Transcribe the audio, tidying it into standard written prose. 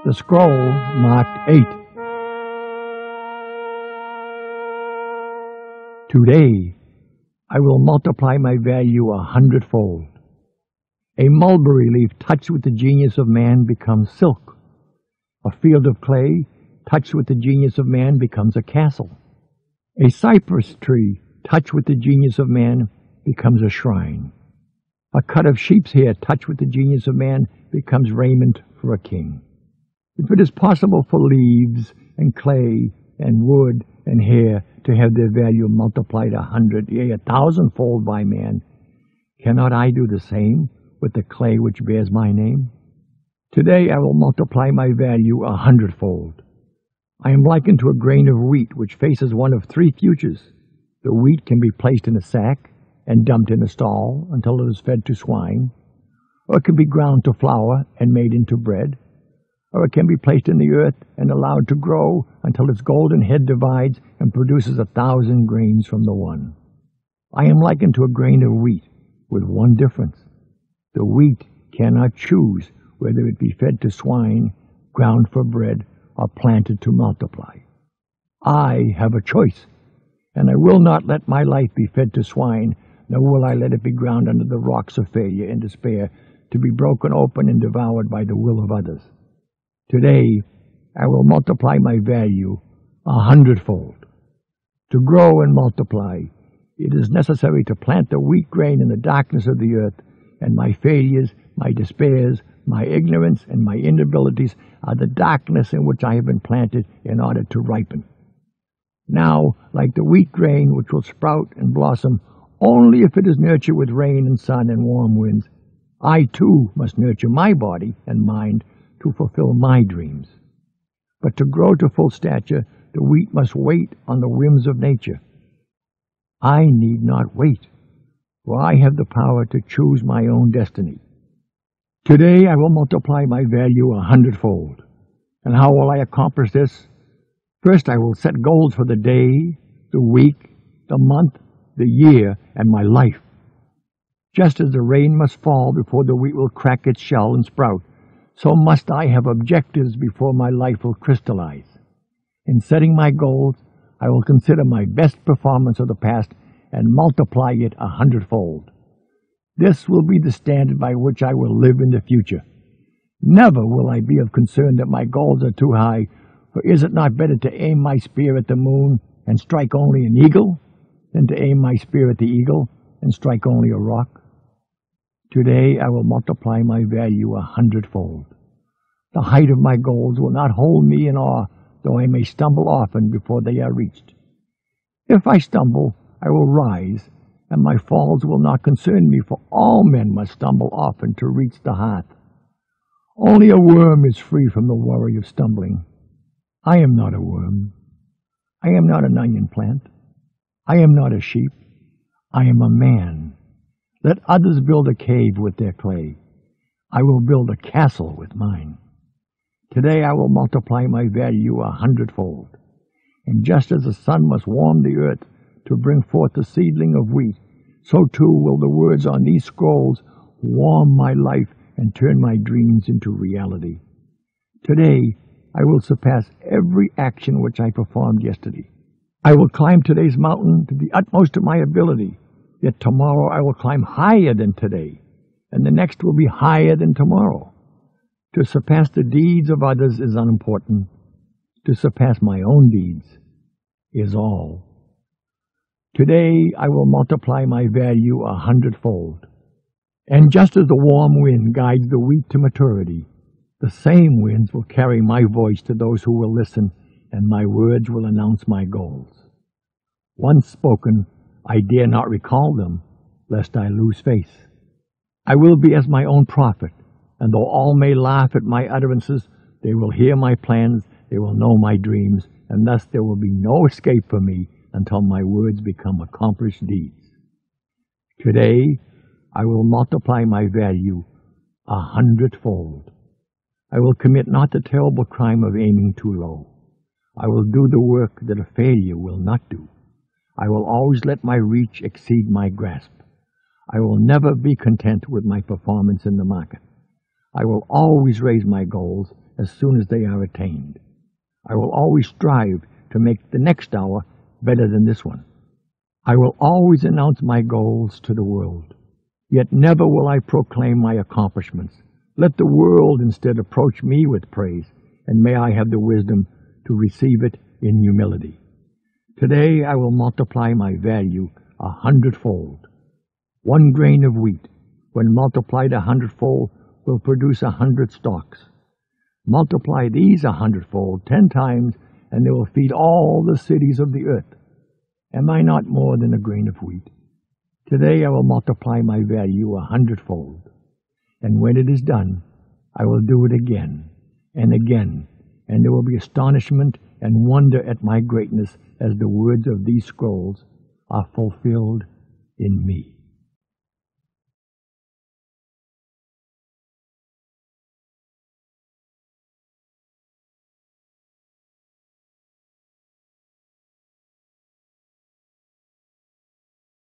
The scroll marked 8. Today, I will multiply my value 100-fold. A mulberry leaf touched with the genius of man becomes silk. A field of clay touched with the genius of man becomes a castle. A cypress tree touched with the genius of man becomes a shrine. A cut of sheep's hair touched with the genius of man becomes raiment for a king. If it is possible for leaves and clay and wood and hair to have their value multiplied 100, yea, 1,000-fold by man, cannot I do the same with the clay which bears my name? Today I will multiply my value 100-fold. I am likened to a grain of wheat which faces one of 3 futures. The wheat can be placed in a sack and dumped in a stall until it is fed to swine, or it can be ground to flour and made into bread, or it can be placed in the earth and allowed to grow until its golden head divides and produces 1,000 grains from the one. I am likened to a grain of wheat, with one difference. The wheat cannot choose whether it be fed to swine, ground for bread, or planted to multiply. I have a choice, and I will not let my life be fed to swine, nor will I let it be ground under the rocks of failure and despair, to be broken open and devoured by the will of others. Today, I will multiply my value 100-fold. To grow and multiply, it is necessary to plant the wheat grain in the darkness of the earth, and my failures, my despairs, my ignorance, and my inabilities are the darkness in which I have been planted in order to ripen. Now, like the wheat grain which will sprout and blossom only if it is nurtured with rain and sun and warm winds, I too must nurture my body and mind to fulfill my dreams. But to grow to full stature, the wheat must wait on the whims of nature. I need not wait, for I have the power to choose my own destiny. Today I will multiply my value 100-fold. And how will I accomplish this? First, I will set goals for the day, the week, the month, the year, and my life. Just as the rain must fall before the wheat will crack its shell and sprout, so must I have objectives before my life will crystallize. In setting my goals, I will consider my best performance of the past and multiply it 100-fold. This will be the standard by which I will live in the future. Never will I be of concern that my goals are too high, for is it not better to aim my spear at the moon and strike only an eagle, than to aim my spear at the eagle and strike only a rock? Today I will multiply my value 100-fold. The height of my goals will not hold me in awe, though I may stumble often before they are reached. If I stumble, I will rise, and my falls will not concern me, for all men must stumble often to reach the hearth. Only a worm is free from the worry of stumbling. I am not a worm. I am not an onion plant. I am not a sheep. I am a man. Let others build a cave with their clay. I will build a castle with mine. Today I will multiply my value 100-fold. And just as the sun must warm the earth to bring forth the seedling of wheat, so too will the words on these scrolls warm my life and turn my dreams into reality. Today I will surpass every action which I performed yesterday. I will climb today's mountain to the utmost of my ability. Yet tomorrow I will climb higher than today, and the next will be higher than tomorrow. To surpass the deeds of others is unimportant. To surpass my own deeds is all. Today I will multiply my value 100-fold. And just as the warm wind guides the wheat to maturity, the same winds will carry my voice to those who will listen, and my words will announce my goals. Once spoken, I dare not recall them, lest I lose face. I will be as my own prophet, and though all may laugh at my utterances, they will hear my plans, they will know my dreams, and thus there will be no escape for me until my words become accomplished deeds. Today, I will multiply my value 100-fold. I will commit not the terrible crime of aiming too low. I will do the work that a failure will not do. I will always let my reach exceed my grasp. I will never be content with my performance in the market. I will always raise my goals as soon as they are attained. I will always strive to make the next hour better than this one. I will always announce my goals to the world, yet never will I proclaim my accomplishments. Let the world instead approach me with praise, and may I have the wisdom to receive it in humility. Today I will multiply my value 100-fold. 1 grain of wheat, when multiplied 100-fold, will produce 100 stalks. Multiply these 100-fold 10 times, and they will feed all the cities of the earth. Am I not more than a grain of wheat? Today I will multiply my value 100-fold. And when it is done, I will do it again and again, and there will be astonishment and wonder at my greatness as the words of these scrolls are fulfilled in me.